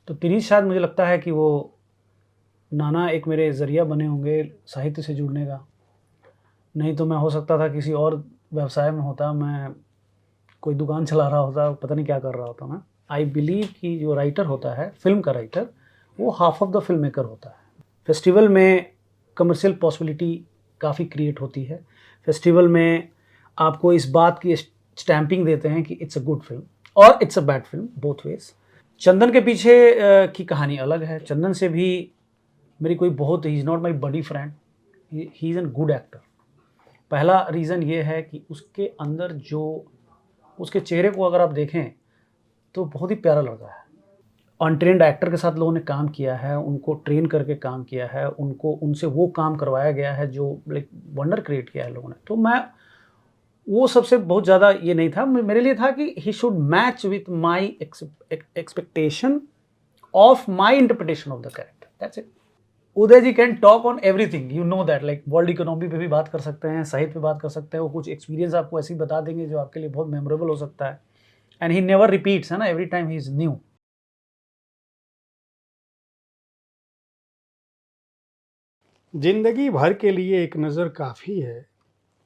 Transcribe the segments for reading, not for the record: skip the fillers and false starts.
तो तिरीच शायद मुझे लगता है कि वो नाना एक मेरे ज़रिया बने होंगे साहित्य से जुड़ने का। नहीं तो मैं हो सकता था किसी और व्यवसाय में होता, मैं कोई दुकान चला रहा होता, पता नहीं क्या कर रहा होता मैं। आई बिलीव कि जो राइटर होता है, फ़िल्म का राइटर, वो half of the film maker होता है। फेस्टिवल में कमर्शियल पॉसिबिलिटी काफ़ी क्रिएट होती है। फेस्टिवल में आपको इस बात की स्टैंपिंग देते हैं कि इट्स अ गुड फ़िल्म और it's a bad film, both ways. Chandan के पीछे की कहानी अलग है। चंदन से भी मेरी कोई बहुत, he is not my buddy friend, he is an good actor. पहला रीज़न ये है कि उसके अंदर जो, उसके चेहरे को अगर आप देखें तो बहुत ही प्यारा लड़का है। अनट्रेन्ड एक्टर के साथ लोगों ने काम किया है, उनको ट्रेन करके काम किया है, उनको उनसे वो काम करवाया गया है जो लाइक वंडर क्रिएट किया है लोगों ने। तो मैं वो सबसे बहुत ज़्यादा ये नहीं था, मेरे लिए था कि he should match with my expectation of my interpretation of the character, that's it. Uday ji can talk on everything, you know that, like world economy पे भी बात कर सकते हैं, साहित्य पे बात कर सकते हैं, वो कुछ एक्सपीरियंस आपको ऐसे ही बता देंगे जो आपके लिए बहुत मेमोरेबल हो सकता है। एंड ही नेवर रिपीट्स, है ना, every time he is new. जिंदगी भर के लिए एक नज़र काफ़ी है,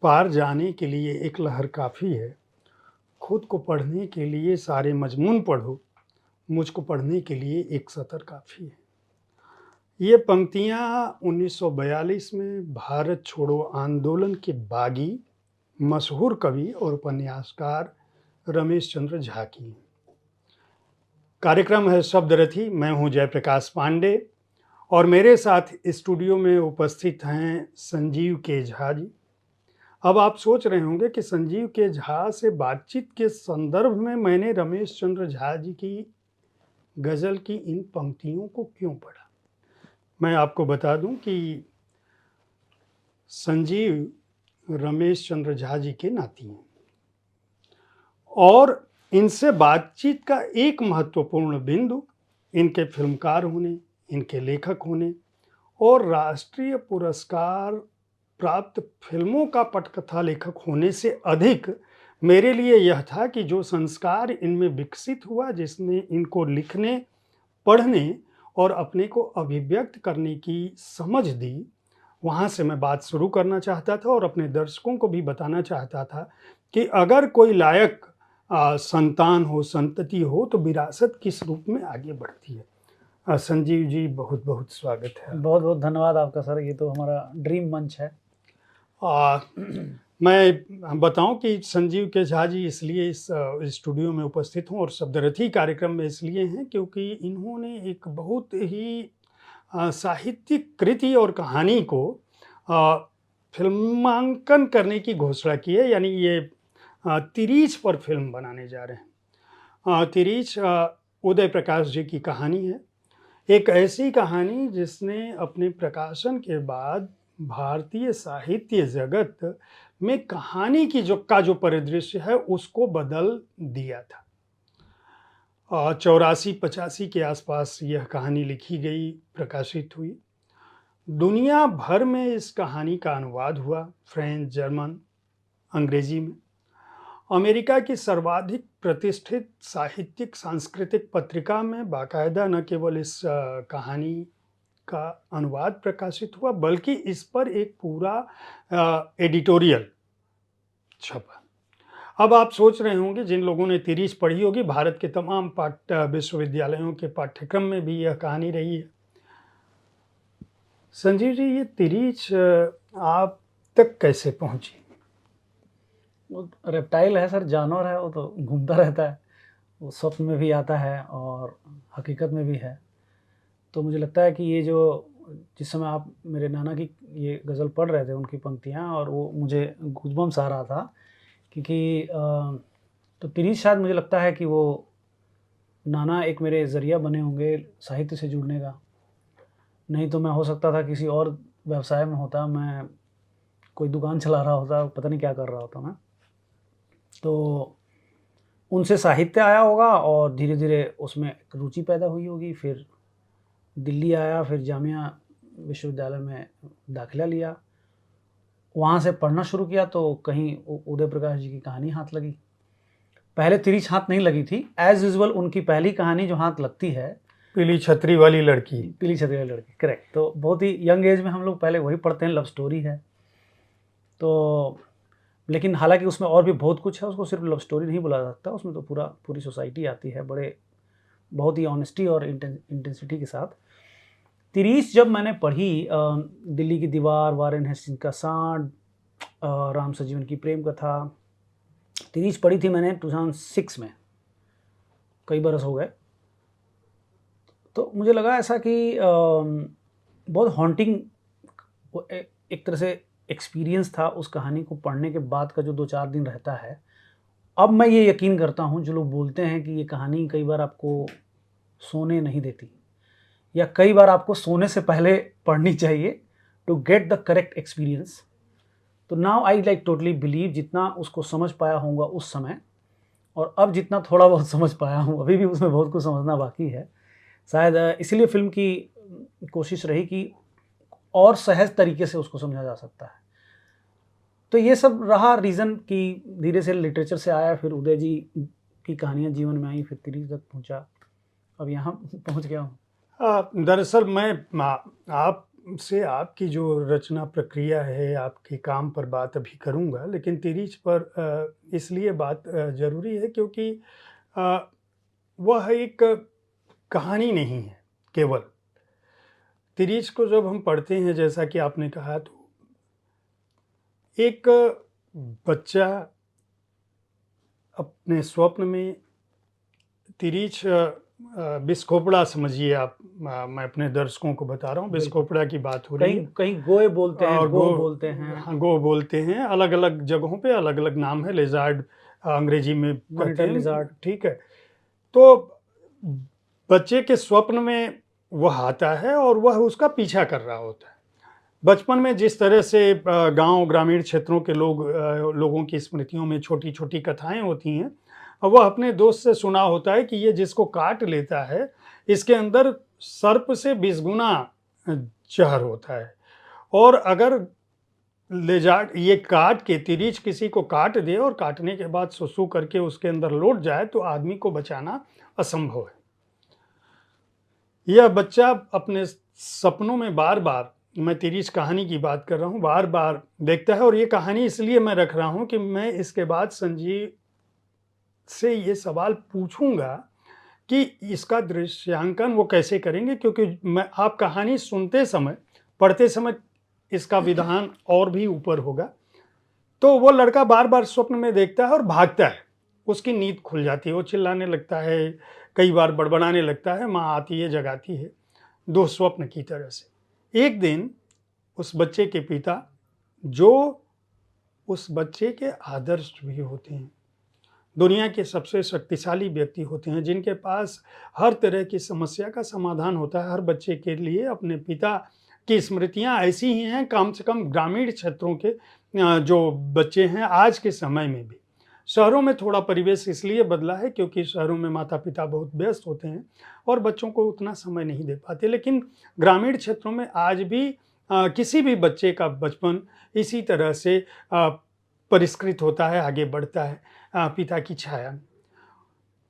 पार जाने के लिए एक लहर काफ़ी है, खुद को पढ़ने के लिए सारे मजमून पढ़ो, मुझको पढ़ने के लिए एक सतर काफ़ी है। ये पंक्तियाँ 1942 में भारत छोड़ो आंदोलन के बागी, मशहूर कवि और उपन्यासकार रमेश चंद्र झा की हैं। कार्यक्रम है शब्दरथी, मैं हूँ जयप्रकाश पांडे और मेरे साथ स्टूडियो में उपस्थित हैं संजीव के झा जी। अब आप सोच रहे होंगे कि संजीव के झा से बातचीत के संदर्भ में मैंने रमेश चंद्र झा जी की गज़ल की इन पंक्तियों को क्यों पढ़ा। मैं आपको बता दूं कि संजीव रमेश चंद्र झा जी के नाती हैं और इनसे बातचीत का एक महत्वपूर्ण बिंदु इनके फिल्मकार होने, इनके लेखक होने और राष्ट्रीय पुरस्कार प्राप्त फिल्मों का पटकथा लेखक होने से अधिक मेरे लिए यह था कि जो संस्कार इनमें विकसित हुआ, जिसने इनको लिखने, पढ़ने और अपने को अभिव्यक्त करने की समझ दी, वहाँ से मैं बात शुरू करना चाहता था और अपने दर्शकों को भी बताना चाहता था कि अगर कोई लायक संतान हो, संतति हो, तो विरासत किस रूप में आगे बढ़ती है। संजीव जी, बहुत बहुत स्वागत है। बहुत बहुत धन्यवाद आपका सर, ये तो हमारा ड्रीम मंच है। मैं बताऊं कि संजीव के झा जी इसलिए इस स्टूडियो में उपस्थित हूं और शब्दरथी कार्यक्रम में इसलिए हैं क्योंकि इन्होंने एक बहुत ही साहित्यिक कृति और कहानी को फिल्मांकन करने की घोषणा की है। यानी ये तिरीच पर फिल्म बनाने जा रहे हैं। तिरीच उदय प्रकाश जी की कहानी है, एक ऐसी कहानी जिसने अपने प्रकाशन के बाद भारतीय साहित्य जगत में कहानी की जो परिदृश्य है उसको बदल दिया था। 84-85 के आसपास यह कहानी लिखी गई, प्रकाशित हुई। दुनिया भर में इस कहानी का अनुवाद हुआ, फ्रेंच, जर्मन, अंग्रेजी में। अमेरिका की सर्वाधिक प्रतिष्ठित साहित्यिक सांस्कृतिक पत्रिका में बाकायदा न केवल इस कहानी का अनुवाद प्रकाशित हुआ, बल्कि इस पर एक पूरा एडिटोरियल छपा। अब आप सोच रहे होंगे, जिन लोगों ने तिरीच पढ़ी होगी, भारत के तमाम विश्वविद्यालयों के पाठ्यक्रम में भी यह कहानी रही है। संजीव जी, ये तिरीच आप तक कैसे पहुंची? वो रेप्टाइल है सर, जानवर है, वो तो घूमता रहता है, वो स्वप्न में भी आता है और हकीकत में भी है। तो मुझे लगता है कि ये जो, जिस समय आप मेरे नाना की ये गज़ल पढ़ रहे थे, उनकी पंक्तियाँ, और वो मुझे गूज़बम्प्स आ रहा था क्योंकि तो तिरीच शायद मुझे लगता है कि वो नाना एक मेरे ज़रिया बने होंगे साहित्य से जुड़ने का। नहीं तो मैं हो सकता था किसी और व्यवसाय में होता, मैं कोई दुकान चला रहा होता, पता नहीं क्या कर रहा होता मैं। तो उनसे साहित्य आया होगा और धीरे धीरे उसमें एक रुचि पैदा हुई होगी। फिर दिल्ली आया, फिर जामिया विश्वविद्यालय में दाखिला लिया, वहाँ से पढ़ना शुरू किया तो कहीं उदय प्रकाश जी की कहानी हाथ लगी। पहले तिरीच हाथ नहीं लगी थी, एज़ यूजुअल उनकी पहली कहानी जो हाथ लगती है पीली छतरी वाली लड़की। पीली छतरी वाली लड़की, करेक्ट। तो बहुत ही यंग एज में हम लोग पहले वही पढ़ते हैं, लव स्टोरी है। तो लेकिन हालांकि उसमें और भी बहुत कुछ है, उसको सिर्फ लव स्टोरी नहीं बोला जा सकता, उसमें तो पूरी सोसाइटी आती है, बहुत ही ऑनेस्टी और इंटेंसिटी के साथ। तिरीश जब मैंने पढ़ी, दिल्ली की दीवार, वारेन हेस्टिंग्स का सांड, राम सजीवन की प्रेम कथा, तिरीश पढ़ी थी मैंने 2006 में, कई बरस हो गए। तो मुझे लगा ऐसा कि बहुत हॉन्टिंग एक तरह से एक्सपीरियंस था उस कहानी को पढ़ने के बाद का, जो 2-4 दिन रहता है। अब मैं ये यकीन करता हूँ, जो लोग बोलते हैं कि ये कहानी कई बार आपको सोने नहीं देती, या कई बार आपको सोने से पहले पढ़नी चाहिए to get the correct experience. तो now I like totally believe, जितना उसको समझ पाया होऊंगा उस समय, और अब जितना थोड़ा बहुत समझ पाया हूँ, अभी भी उसमें बहुत कुछ समझना बाकी है। शायद इसीलिए फिल्म की कोशिश रही कि और सहज तरीके से उसको समझा जा सकता है। तो ये सब रहा रीज़न कि धीरे से लिटरेचर से आया, फिर उदय जी की कहानियाँ जीवन में आई, फिर तिरीश तक पहुँचा, अब यहाँ पहुँच गया हूँ। दरअसल मैं आपसे आपकी जो रचना प्रक्रिया है, आपके काम पर बात अभी करूंगा, लेकिन तिरीच पर इसलिए बात ज़रूरी है क्योंकि वह एक कहानी नहीं है केवल। तिरीच को जब हम पढ़ते हैं, जैसा कि आपने कहा, तो एक बच्चा अपने स्वप्न में तिरीच बिस्कोपड़ा समझिए आप, मैं अपने दर्शकों को बता रहा हूँ, बिस्कोपड़ा की बात हो रही है। कहीं गोए बोलते हैं, और गो बोलते हैं। हाँ, गो बोलते हैं, अलग अलग जगहों पे अलग अलग नाम है। लेजार्ड अंग्रेजी में कहते हैं, लिजार्ड। ठीक है। तो बच्चे के स्वप्न में वह आता है और वह उसका पीछा कर रहा होता है। बचपन में जिस तरह से गांव ग्रामीण क्षेत्रों के लोगों की स्मृतियों में छोटी छोटी कथाएं होती हैं, वह अपने दोस्त से सुना होता है कि ये जिसको काट लेता है, इसके अंदर सर्प से 20 गुना जहर होता है, और अगर लेजार्ड ये काट के, तिरीच किसी को काट दे और काटने के बाद सुसु करके उसके अंदर लौट जाए, तो आदमी को बचाना असंभव है। यह बच्चा अपने सपनों में बार बार, मैं तिरीच कहानी की बात कर रहा हूँ, बार बार देखता है। और ये कहानी इसलिए मैं रख रहा हूँ कि मैं इसके बाद संजीव से ये सवाल पूछूंगा कि इसका दृश्यांकन वो कैसे करेंगे, क्योंकि मैं आप कहानी सुनते समय, पढ़ते समय इसका विधान और भी ऊपर होगा। तो वो लड़का बार बार स्वप्न में देखता है और भागता है, उसकी नींद खुल जाती है, वो चिल्लाने लगता है, कई बार बड़बड़ाने लगता है, माँ आती है जगाती है, दो स्वप्न की तरह से। एक दिन उस बच्चे के पिता, जो उस बच्चे के आदर्श भी होते हैं, दुनिया के सबसे शक्तिशाली व्यक्ति होते हैं, जिनके पास हर तरह की समस्या का समाधान होता है, हर बच्चे के लिए अपने पिता की स्मृतियां ऐसी ही हैं, कम से कम ग्रामीण क्षेत्रों के जो बच्चे हैं आज के समय में भी। शहरों में थोड़ा परिवेश इसलिए बदला है क्योंकि शहरों में माता पिता बहुत व्यस्त होते हैं और बच्चों को उतना समय नहीं दे पाते, लेकिन ग्रामीण क्षेत्रों में आज भी किसी भी बच्चे का बचपन इसी तरह से परिष्कृत होता है, आगे बढ़ता है पिता की छाया में।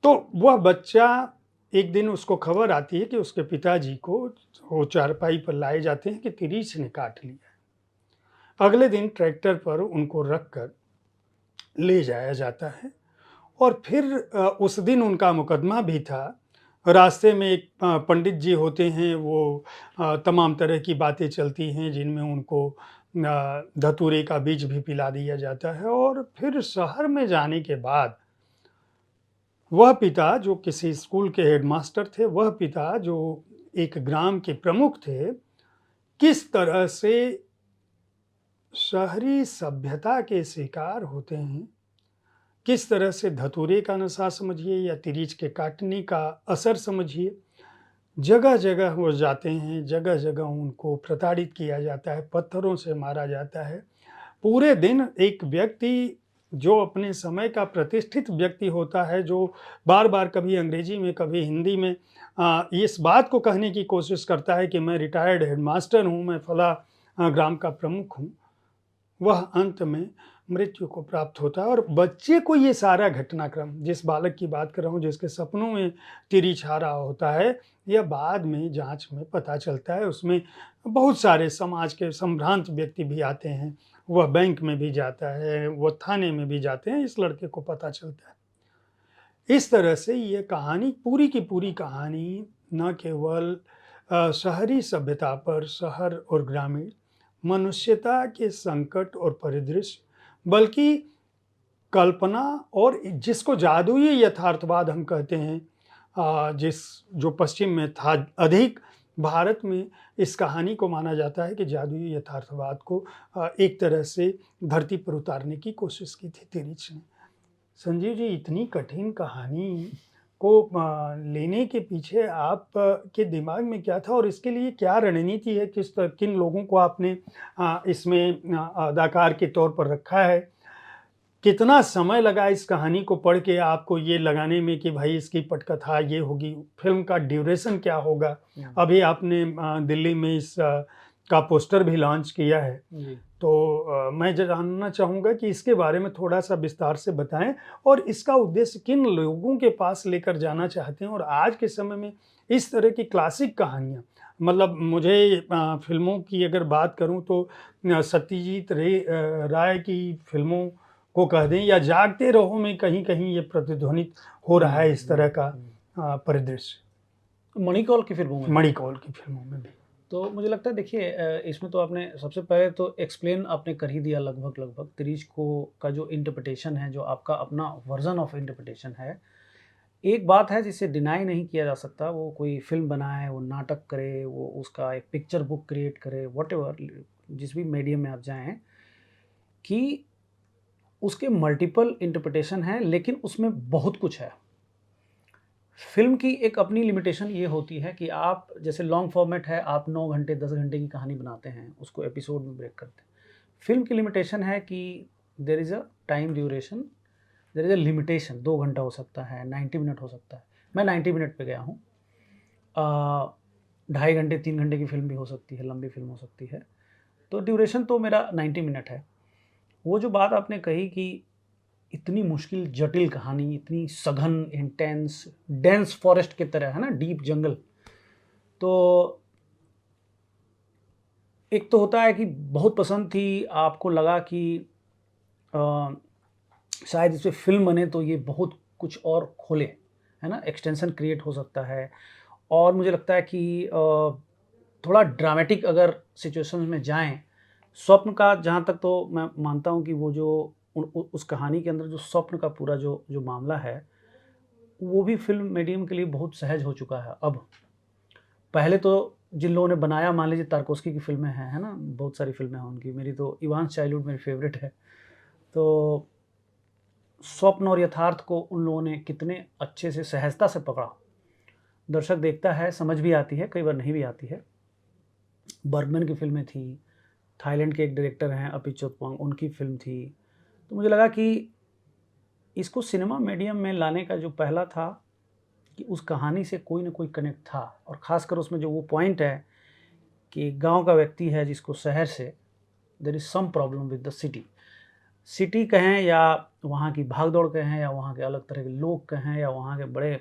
तो वह बच्चा, एक दिन उसको खबर आती है कि उसके पिताजी को वो चारपाई पर लाए जाते हैं कि तिरीच ने काट लिया। अगले दिन ट्रैक्टर पर उनको रखकर ले जाया जाता है, और फिर उस दिन उनका मुकदमा भी था। रास्ते में एक पंडित जी होते हैं, वो तमाम तरह की बातें चलती हैं, जिनमें उनको धतूरे का बीज भी पिला दिया जाता है। और फिर शहर में जाने के बाद वह पिता, जो किसी स्कूल के हेडमास्टर थे, वह पिता जो एक ग्राम के प्रमुख थे, किस तरह से शहरी सभ्यता के शिकार होते हैं, किस तरह से धतूरे का नशा समझिए या तिरीच के काटने का असर समझिए, जगह जगह वो जाते हैं, जगह जगह उनको प्रताड़ित किया जाता है, पत्थरों से मारा जाता है। पूरे दिन एक व्यक्ति जो अपने समय का प्रतिष्ठित व्यक्ति होता है, जो बार बार कभी अंग्रेजी में कभी हिंदी में इस बात को कहने की कोशिश करता है कि मैं रिटायर्ड हेडमास्टर हूँ, मैं फला ग्राम का प्रमुख हूँ, वह अंत में मृत्यु को प्राप्त होता है। और बच्चे को ये सारा घटनाक्रम, जिस बालक की बात कर रहा हूँ जिसके सपनों में तिरी छा रहा होता है, यह बाद में जांच में पता चलता है। उसमें बहुत सारे समाज के संभ्रांत व्यक्ति भी आते हैं, वह बैंक में भी जाता है, वह थाने में भी जाते हैं, इस लड़के को पता चलता है। इस तरह से ये कहानी, पूरी की पूरी कहानी, न केवल शहरी सभ्यता पर, शहर और ग्रामीण मनुष्यता के संकट और परिदृश्य, बल्कि कल्पना और जिसको जादुई यथार्थवाद हम कहते हैं, जो पश्चिम में था अधिक, भारत में इस कहानी को माना जाता है कि जादुई यथार्थवाद को एक तरह से धरती पर उतारने की कोशिश की थी तिरिच ने। संजीव जी, इतनी कठिन कहानी को लेने के पीछे आप के दिमाग में क्या था और इसके लिए क्या रणनीति है? किन लोगों को आपने इसमें अदाकार के तौर पर रखा है? कितना समय लगा इस कहानी को पढ़ के आपको ये लगाने में कि भाई इसकी पटकथा ये होगी, फिल्म का ड्यूरेशन क्या होगा? अभी आपने दिल्ली में इस का पोस्टर भी लॉन्च किया है, तो मैं जानना चाहूँगा कि इसके बारे में थोड़ा सा विस्तार से बताएं और इसका उद्देश्य किन लोगों के पास लेकर जाना चाहते हैं। और आज के समय में इस तरह की क्लासिक कहानियाँ, मतलब मुझे फिल्मों की अगर बात करूँ तो सत्यजीत राय की फिल्मों को कह दें या जागते रहो में कहीं कहीं ये प्रतिध्वनित हो रहा है इस तरह का परिदृश्य। मणिकौल की फिल्मों में, मणिकौल की फिल्मों में भी। तो मुझे लगता है, देखिए, इसमें तो आपने सबसे पहले तो एक्सप्लेन आपने कर ही दिया लगभग तिरिच को का जो इंटरप्रिटेशन है, जो आपका अपना वर्जन ऑफ इंटरप्रिटेशन है। एक बात है जिसे डिनाई नहीं किया जा सकता, वो कोई फिल्म बनाए, वो नाटक करे, वो उसका एक पिक्चर बुक क्रिएट करे, व्हाटएवर, जिस भी मीडियम में आप जाएं, कि उसके मल्टीपल इंटरप्रिटेशन हैं, लेकिन उसमें बहुत कुछ है। फिल्म की एक अपनी लिमिटेशन ये होती है कि आप, जैसे लॉन्ग फॉर्मेट है, आप 9 घंटे 10 घंटे की कहानी बनाते हैं, उसको एपिसोड में ब्रेक करते हैं। फिल्म की लिमिटेशन है कि there is a time duration, there is a limitation. 2 घंटा हो सकता है, 90 मिनट हो सकता है। मैं 90 मिनट पे गया हूँ। 2.5 घंटे 3 घंटे की फिल्म भी हो सकती है, लंबी फिल्म हो सकती है। तो ड्यूरेशन तो मेरा 90 मिनट है। वो जो बात आपने कही कि इतनी मुश्किल जटिल कहानी, इतनी सघन, इंटेंस, डेंस फॉरेस्ट की तरह है ना, डीप जंगल, तो एक तो होता है कि बहुत पसंद थी, आपको लगा कि शायद इस पे फिल्म बने तो ये बहुत कुछ और खोले, है ना, एक्सटेंशन क्रिएट हो सकता है। और मुझे लगता है कि थोड़ा ड्रामेटिक अगर सिचुएशंस में जाएं, स्वप्न का, जहाँ तक तो मैं मानता हूँ कि वो जो उस कहानी के अंदर जो स्वप्न का पूरा जो जो मामला है, वो भी फिल्म मीडियम के लिए बहुत सहज हो चुका है अब। पहले तो जिन लोगों ने बनाया, मान लीजिए तारकोस्की की फिल्में हैं, है ना, बहुत सारी फिल्में हैं उनकी, मेरी तो इवांस चाइल्डहुड मेरी फेवरेट है। तो स्वप्न और यथार्थ को उन लोगों ने कितने अच्छे से, सहजता से पकड़ा। दर्शक देखता है, समझ भी आती है, कई बार नहीं भी आती है। बर्गमैन की फिल्में थी, थाईलैंड के एक डायरेक्टर हैं अपिचोतपोंग, उनकी फिल्म थी। तो मुझे लगा कि इसको सिनेमा मीडियम में लाने का जो पहला था कि उस कहानी से कोई ना कोई कनेक्ट था, और ख़ासकर उसमें जो वो पॉइंट है कि गांव का व्यक्ति है जिसको शहर से there is some problem with the city कहें, या वहाँ की भागदौड़ कहें, या वहाँ के अलग तरह के लोग कहें, या वहाँ के बड़े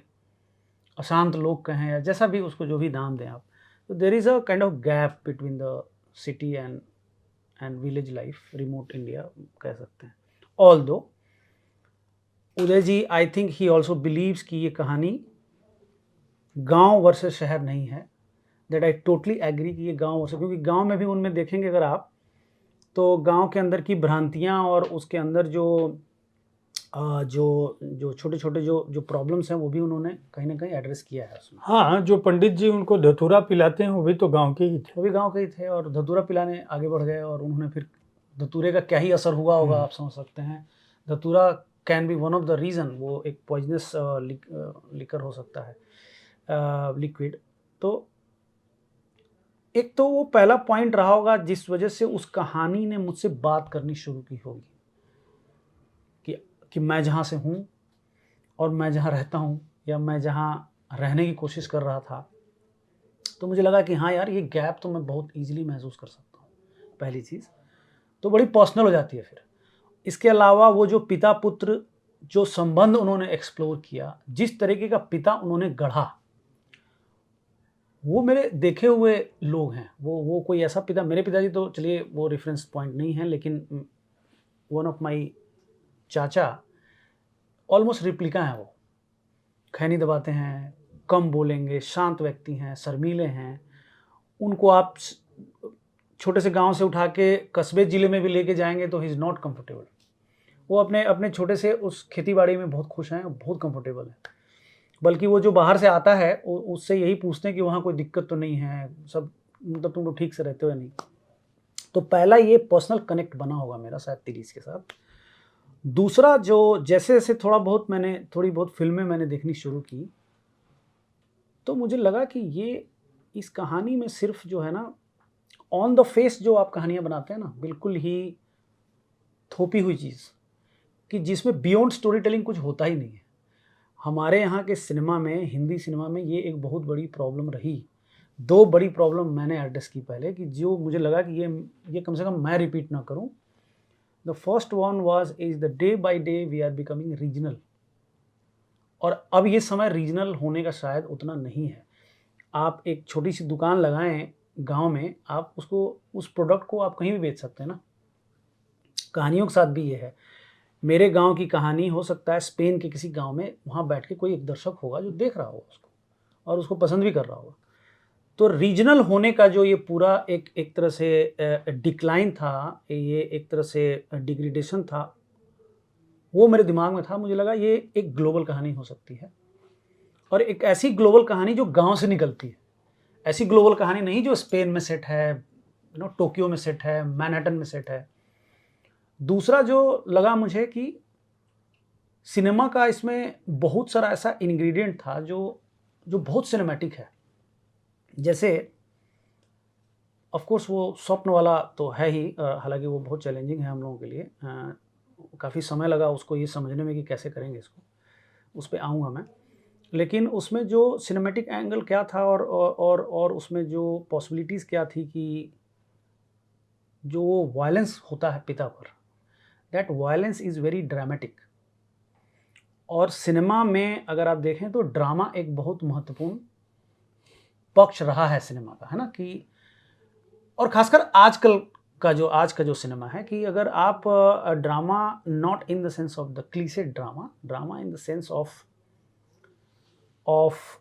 अशांत लोग कहें, या जैसा भी उसको जो भी नाम दें आप। तो there is a kind of gap between the city and village life, remote India कह सकते हैं। Although Uday ji, I think he also believes कि ये कहानी गांव वर्सेस शहर नहीं है। दैट आई टोटली एग्री कि ये गांव वर्सेस, क्योंकि गांव में भी उनमें देखेंगे अगर आप, तो गांव के अंदर की भ्रांतियां और उसके अंदर जो छोटे छोटे जो प्रॉब्लम्स हैं, वो भी उन्होंने कहीं ना कहीं एड्रेस किया है उसमें। हाँ, जो पंडित जी उनको धतूरा पिलाते हैं वो भी तो गांव के ही थे। वो भी गांव के ही थे, और धतूरा पिलाने आगे बढ़ गए, और उन्होंने फिर धतूरे का क्या ही असर हुआ होगा आप समझ सकते हैं। धतूरा can be one of the reason, वो एक पॉइजनस लिकर हो सकता है, लिक्विड। तो एक तो वो पहला पॉइंट रहा होगा जिस वजह से उस कहानी ने मुझसे बात करनी शुरू की होगी, कि मैं जहाँ से हूँ और मैं जहाँ रहता हूँ, या मैं जहाँ रहने की कोशिश कर रहा था, तो मुझे लगा कि हाँ यार, ये गैप तो मैं बहुत ईजिली महसूस कर सकता हूँ। पहली चीज़ तो बड़ी पर्सनल हो जाती है फिर। इसके अलावा वो जो पिता पुत्र जो संबंध उन्होंने एक्सप्लोर किया, जिस तरीके का पिता उन्होंने गढ़ा, वो मेरे देखे हुए लोग हैं। वो कोई ऐसा पिता, मेरे पिताजी तो चलिए वो रेफरेंस पॉइंट नहीं है, लेकिन वन ऑफ माय चाचा ऑलमोस्ट रिप्लिका हैं वो। खैनी दबाते हैं, कम बोलेंगे, शांत व्यक्ति हैं, शर्मीले हैं। उनको आप छोटे से गांव से उठा के कस्बे ज़िले में भी लेके जाएँगे तो ही इज़ नॉट कंफर्टेबल। वो अपने अपने छोटे से उस खेती-बाड़ी में बहुत खुश हैं, बहुत कंफर्टेबल हैं। बल्कि वो जो बाहर से आता है उससे यही पूछते हैं कि वहाँ कोई दिक्कत तो नहीं है, सब मतलब तुम लोग ठीक से रहते हो या नहीं। तो पहला ये पर्सनल कनेक्ट बना होगा मेरा शायद तिरीस के साथ। दूसरा जो जैसे-जैसे थोड़ी बहुत फ़िल्में मैंने देखनी शुरू की, तो मुझे लगा कि ये इस कहानी में सिर्फ़ जो है ना, ऑन द फेस जो आप कहानियाँ बनाते हैं ना, बिल्कुल ही थोपी हुई चीज़, कि जिसमें बियॉन्ड स्टोरी टेलिंग कुछ होता ही नहीं है। हमारे यहाँ के सिनेमा में, हिंदी सिनेमा में ये एक बहुत बड़ी प्रॉब्लम रही। 2 बड़ी प्रॉब्लम मैंने एड्रेस की पहले, कि जो मुझे लगा कि ये कम से कम मैं रिपीट ना करूँ। The first one was is the day by day we are becoming regional, और अब ये समय रीजनल होने का शायद उतना नहीं है। आप एक छोटी-सी दुकान लगाएँ गाँव में, आप उसको, उस प्रोडक्ट को आप कहीं भी बेच सकते हैं ना। कहानियों के साथ भी ये है। मेरे गाँव की कहानी हो सकता है स्पेन के किसी गाँव में, वहाँ बैठ के कोई एक दर्शक होगा जो देख रहा होगा उसको, और उसको पसंद भी कर रहा होगा। तो रीजनल होने का जो ये पूरा एक तरह से डिक्लाइन था, ये एक तरह से डिग्रेडेशन था, वो मेरे दिमाग में था। मुझे लगा ये एक ग्लोबल कहानी हो सकती है, और एक ऐसी ग्लोबल कहानी जो गाँव से निकलती है। ऐसी ग्लोबल कहानी नहीं जो स्पेन में सेट है, टोक्यो में सेट है, मैनहट्टन में सेट है। दूसरा जो लगा मुझे कि सिनेमा का इसमें बहुत सारा ऐसा इंग्रेडिएंट था जो बहुत सिनेमैटिक है। जैसे ऑफ कोर्स वो स्वप्न वाला तो है ही, हालाँकि वो बहुत चैलेंजिंग है हम लोगों के लिए। काफ़ी समय लगा उसको ये समझने में कि कैसे करेंगे इसको, उस पे आऊँगा मैं। लेकिन उसमें जो सिनेमैटिक एंगल क्या था, और उसमें जो पॉसिबिलिटीज़ क्या थी, कि जो वायलेंस होता है पिता पर, that violence is very dramatic. और सिनेमा में अगर आप देखें तो ड्रामा एक बहुत महत्वपूर्ण पक्ष रहा है सिनेमा का, है ना? कि और ख़ासकर आज का जो सिनेमा है, कि अगर आप drama not in the sense of the cliche drama, drama in the sense of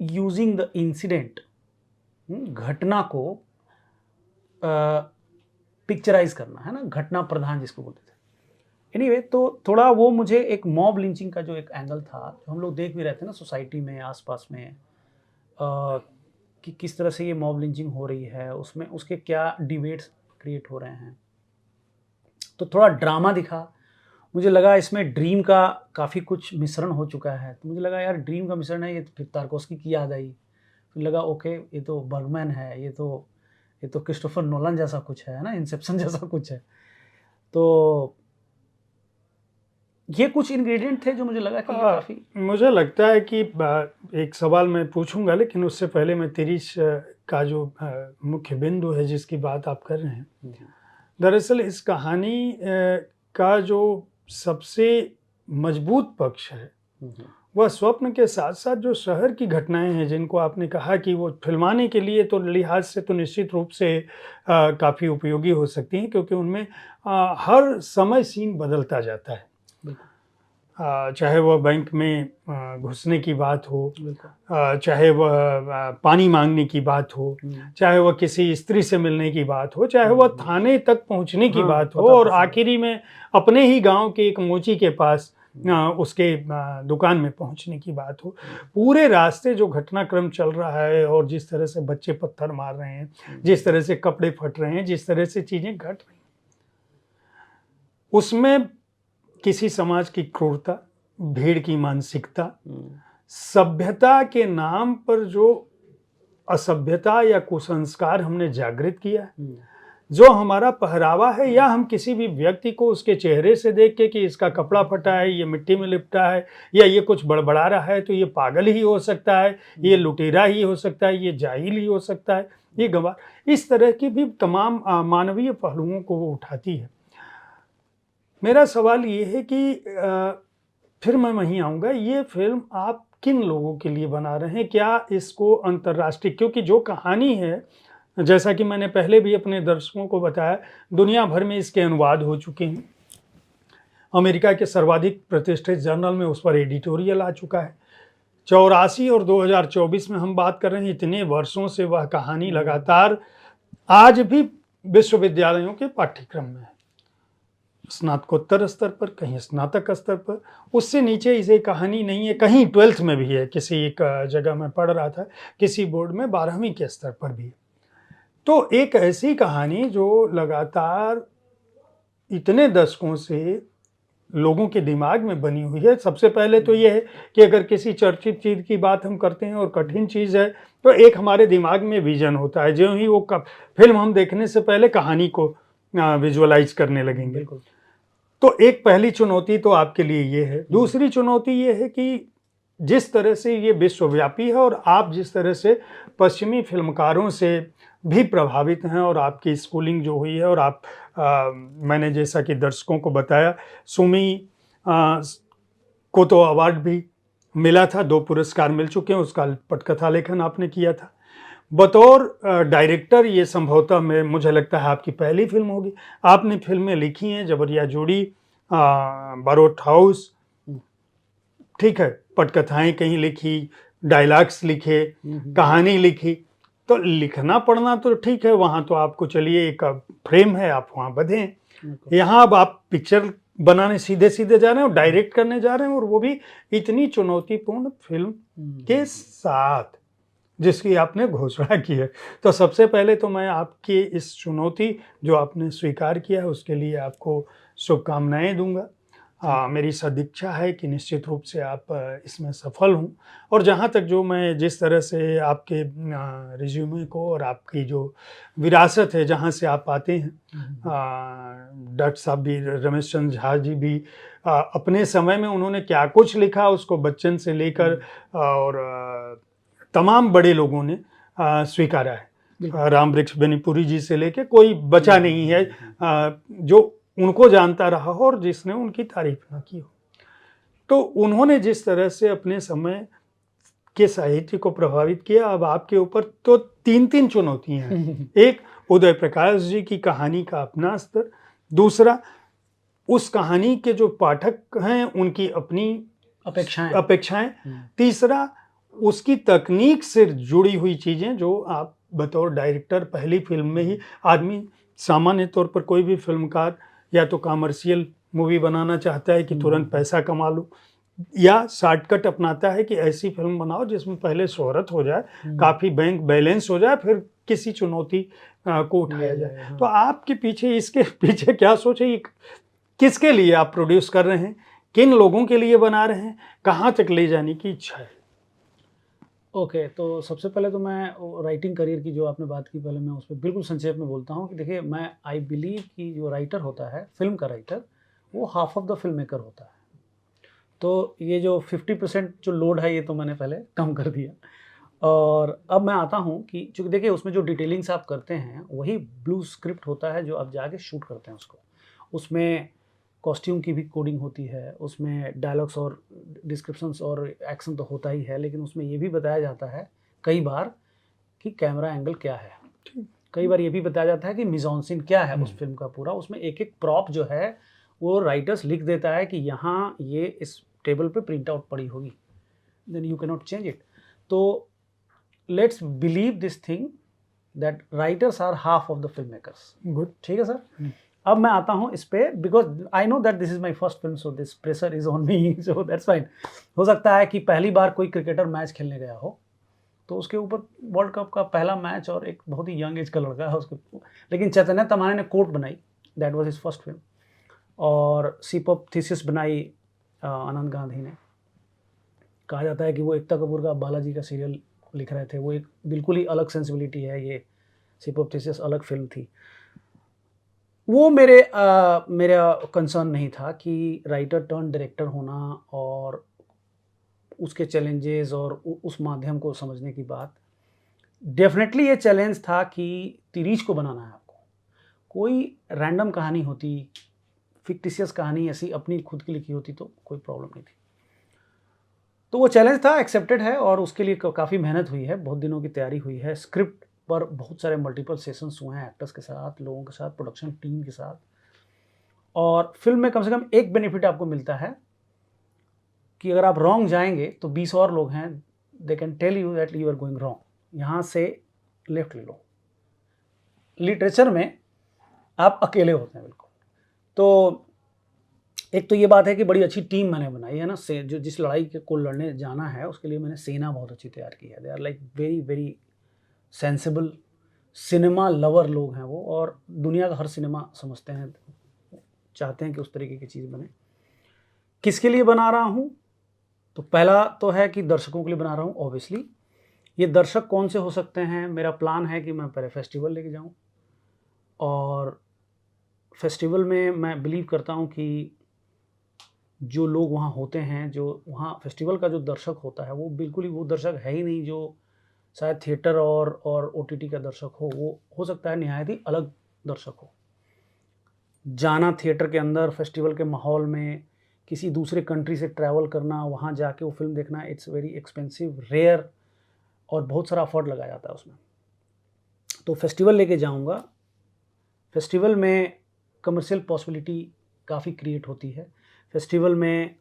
using the incident, घटना को पिक्चराइज़ करना, है ना? घटना प्रधान जिसको बोलते थे। एनीवे, तो थोड़ा वो मुझे एक मॉब लिंचिंग का जो एक एंगल था, जो हम लोग देख भी रहे थे ना सोसाइटी में, आस-पास में, कि किस तरह से ये मॉब लिंचिंग हो रही है, उसमें उसके क्या डिबेट्स क्रिएट हो रहे हैं। तो थोड़ा ड्रामा दिखा। मुझे लगा इसमें ड्रीम का काफ़ी कुछ मिश्रण हो चुका है, तो मुझे लगा यार ड्रीम का मिश्रण है, ये तो फिर तारकोस्की की याद आई। फिर लगा ओके, ये तो बर्गमैन है, ये तो क्रिस्टोफर नोलन जैसा कुछ है ना, इंसेप्शन जैसा कुछ है। तो ये कुछ इंग्रेडिएंट थे जो मुझे लगा कि ये काफ़ी। मुझे लगता है कि एक सवाल मैं पूछूंगा, लेकिन उससे पहले मैं तिरीश का जो मुख्य बिंदु है जिसकी बात आप कर रहे हैं, दरअसल इस कहानी का जो सबसे मजबूत पक्ष है वह स्वप्न के साथ साथ जो शहर की घटनाएं हैं, जिनको आपने कहा कि वो फिल्माने के लिए तो लिहाज से तो निश्चित रूप से काफ़ी उपयोगी हो सकती हैं, क्योंकि उनमें हर समय सीन बदलता जाता है। चाहे वह बैंक में घुसने की बात हो, चाहे वह पानी मांगने की बात हो, चाहे वह किसी स्त्री से मिलने की बात हो, चाहे वह थाने तक पहुंचने की बात हो, और आखिरी में अपने ही गांव के एक मोची के पास उसके दुकान में पहुंचने की बात हो। पूरे रास्ते जो घटनाक्रम चल रहा है, और जिस तरह से बच्चे पत्थर मार रहे हैं, जिस तरह से कपड़े फट रहे हैं, जिस तरह से चीज़ें घट रही हैं, उसमें किसी समाज की क्रूरता, भीड़ की मानसिकता, सभ्यता के नाम पर जो असभ्यता या कुसंस्कार हमने जागृत किया है, जो हमारा पहरावा है, या हम किसी भी व्यक्ति को उसके चेहरे से देख के कि इसका कपड़ा फटा है, ये मिट्टी में लिपटा है, या ये कुछ बड़बड़ा रहा है, तो ये पागल ही हो सकता है, ये लुटेरा ही हो सकता है, ये जाहिल ही हो सकता है, ये गवार, इस तरह की भी तमाम मानवीय पहलुओं को वो उठाती है। मेरा सवाल ये है कि फिर मैं वहीं आऊँगा, ये फ़िल्म आप किन लोगों के लिए बना रहे हैं? क्या इसको अंतर्राष्ट्रीय, क्योंकि जो कहानी है, जैसा कि मैंने पहले भी अपने दर्शकों को बताया, दुनिया भर में इसके अनुवाद हो चुके हैं। अमेरिका के सर्वाधिक प्रतिष्ठित जर्नल में उस पर एडिटोरियल आ चुका है। 84 और 2024 में हम बात कर रहे हैं, इतने वर्षों से वह कहानी लगातार आज भी विश्वविद्यालयों के पाठ्यक्रम में है। स्नातकोत्तर स्तर पर, कहीं स्नातक स्तर पर, उससे नीचे इसे कहानी नहीं है। कहीं 12th में भी है, किसी एक जगह मैं पढ़ रहा था, किसी बोर्ड में 12वीं के स्तर पर भी है। तो एक ऐसी कहानी जो लगातार इतने दशकों से लोगों के दिमाग में बनी हुई है। सबसे पहले तो ये है कि अगर किसी चर्चित चीज़ की बात हम करते हैं और कठिन चीज़ है, तो एक हमारे दिमाग में विज़न होता है। ज्यों ही वो फ़िल्म हम देखने से पहले कहानी को विजुअलाइज़ करने लगेंगे। बिल्कुल। तो एक पहली चुनौती तो आपके लिए ये है। दूसरी चुनौती ये है कि जिस तरह से ये विश्वव्यापी है और आप जिस तरह से पश्चिमी फ़िल्मकारों से भी प्रभावित हैं और आपकी स्कूलिंग जो हुई है, और आप मैंने जैसा कि दर्शकों को बताया, सुमी को तो अवार्ड भी मिला था, 2 पुरस्कार मिल चुके हैं, उसका पटकथा लेखन आपने किया था। बतौर डायरेक्टर ये संभवतः मुझे लगता है आपकी पहली फिल्म होगी। आपने फिल्में लिखी हैं, जबरिया जोड़ी, बारोट हाउस, ठीक है, पटकथाएं कहीं लिखी, डायलॉग्स लिखे, कहानी लिखी। तो लिखना पढ़ना तो ठीक है, वहाँ तो आपको चलिए एक फ्रेम है, आप वहाँ बंधे। यहाँ अब आप पिक्चर बनाने सीधे सीधे जा रहे हैं और डायरेक्ट करने जा रहे हैं, और वो भी इतनी चुनौतीपूर्ण फिल्म के साथ जिसकी आपने घोषणा की है। तो सबसे पहले तो मैं आपकी इस चुनौती जो आपने स्वीकार किया है उसके लिए आपको शुभकामनाएं दूंगा। मेरी सदिच्छा है कि निश्चित रूप से आप इसमें सफल हों। और जहाँ तक जो मैं जिस तरह से आपके रिज्यूमे को और आपकी जो विरासत है जहाँ से आप आते हैं, डॉक्टर साहब भी, रमेश चंद्र झा जी भी, अपने समय में उन्होंने क्या कुछ लिखा उसको बच्चन से लेकर और तमाम बड़े लोगों ने स्वीकारा है। राम वृक्ष बेनीपुरी जी से लेके कोई बचा नहीं है जो उनको जानता रहा हो और जिसने उनकी तारीफ ना की हो। तो उन्होंने जिस तरह से अपने समय के साहित्य को प्रभावित किया, अब आपके ऊपर तो 3 चुनौतियां हैं। एक, उदय प्रकाश जी की कहानी का अपना स्तर। दूसरा, उस कहानी के जो पाठक हैं उनकी अपनी अपेक्षाएं। तीसरा, उसकी तकनीक से जुड़ी हुई चीज़ें जो आप बतौर डायरेक्टर पहली फिल्म में ही, आदमी सामान्य तौर पर कोई भी फिल्मकार या तो कमर्शियल मूवी बनाना चाहता है कि तुरंत पैसा कमा लो, या शॉर्टकट अपनाता है कि ऐसी फिल्म बनाओ जिसमें पहले शोहरत हो जाए, काफ़ी बैंक बैलेंस हो जाए, फिर किसी चुनौती को उठाया जाए। तो आपके पीछे, इसके पीछे क्या सोच है? किसके लिए आप प्रोड्यूस कर रहे हैं? किन लोगों के लिए बना रहे हैं? कहाँ तक ले जाने की इच्छा है? ओके, तो सबसे पहले तो मैं राइटिंग करियर की जो आपने बात की, पहले मैं उस पर बिल्कुल संक्षेप में बोलता हूँ कि देखिए, मैं आई बिलीव कि जो राइटर होता है, फिल्म का राइटर, वो half of the film maker होता है। तो ये जो 50% जो लोड है, ये तो मैंने पहले कम कर दिया। और अब मैं आता हूँ कि चूँकि देखिए उसमें जो डिटेलिंग्स आप करते हैं वही ब्लू स्क्रिप्ट होता है जो आप जाके शूट करते हैं उसको। उसमें कॉस्ट्यूम की भी कोडिंग होती है, उसमें डायलॉग्स और डिस्क्रिप्शंस और एक्शन तो होता ही है, लेकिन उसमें ये भी बताया जाता है कई बार कि कैमरा एंगल क्या है। कई बार ये भी बताया जाता है कि मिज़ॉन-सीन क्या है उस फिल्म का पूरा। उसमें एक-एक प्रॉप जो है वो राइटर्स लिख देता है कि यहाँ ये इस टेबल पे प्रिंट आउट पड़ी होगी, then you can not change it. तो let's believe this thing that writers are half of the film makers. Good, ठीक है सर। अब मैं आता हूँ इस पे, because I know that this is my first film, so this pressure is on me, so that's fine. हो सकता है कि पहली बार कोई क्रिकेटर मैच खेलने गया हो तो उसके ऊपर वर्ल्ड कप का पहला मैच और एक बहुत ही यंग एज का लड़का है उसके, लेकिन चैतन्य तमाने ने कोट बनाई, that was his first film. और सीपॉप थीसिस बनाई आनंद गांधी ने। कहा जाता है कि वो एकता कपूर का बालाजी का सीरियल लिख रहे थे। वो एक बिल्कुल ही अलग सेंसिबिलिटी है, ये सीपॉप थीसिस अलग फिल्म थी। वो मेरा कंसर्न नहीं था कि राइटर टर्न डायरेक्टर होना और उसके चैलेंजेस और उस माध्यम को समझने की बात। डेफिनेटली ये चैलेंज था कि तिरीच को बनाना है आपको। कोई रैंडम कहानी होती, फिक्टिशियस कहानी ऐसी अपनी खुद की लिखी होती तो कोई प्रॉब्लम नहीं थी। तो वो चैलेंज था, एक्सेप्टेड है, और उसके लिए काफ़ी मेहनत हुई है, बहुत दिनों की तैयारी हुई है। स्क्रिप्ट पर बहुत सारे मल्टीपल सेशंस हुए हैं एक्टर्स के साथ, लोगों के साथ, प्रोडक्शन टीम के साथ। और फिल्म में कम से कम एक बेनिफिट आपको मिलता है कि अगर आप रॉन्ग जाएंगे तो 20 और लोग हैं, they can tell you that you are going wrong, यहाँ से लेफ्ट ले लो। लिटरेचर में आप अकेले होते हैं बिल्कुल। तो एक तो ये बात है कि बड़ी अच्छी टीम मैंने बनाई है ना, से जो जिस लड़ाई को लड़ने जाना है उसके लिए मैंने सेना बहुत अच्छी तैयार की है। They are like very very sensible cinema lover लोग हैं वो, और दुनिया का हर सिनेमा समझते हैं, चाहते हैं कि उस तरीके की चीज़ बने। किसके लिए बना रहा हूँ? तो पहला तो है कि दर्शकों के लिए बना रहा हूँ ऑब्वियसली। ये दर्शक कौन से हो सकते हैं? मेरा प्लान है कि मैं पहले फेस्टिवल लेके जाऊँ, और फेस्टिवल में मैं बिलीव करता हूँ कि जो लोग वहाँ होते हैं, जो वहाँ फेस्टिवल का जो दर्शक होता है, वो बिल्कुल ही वो दर्शक है ही नहीं जो शायद थिएटर और ओटीटी का दर्शक हो। वो हो सकता है निहायत ही अलग दर्शक हो। जाना थिएटर के अंदर, फेस्टिवल के माहौल में, किसी दूसरे कंट्री से ट्रैवल करना, वहाँ जाके वो फिल्म देखना, इट्स वेरी एक्सपेंसिव, रेयर, और बहुत सारा एफर्ट लगाया जाता है उसमें। तो फेस्टिवल लेके जाऊँगा। फेस्टिवल में कमर्शियल पॉसिबिलिटी काफ़ी क्रिएट होती है। फेस्टिवल में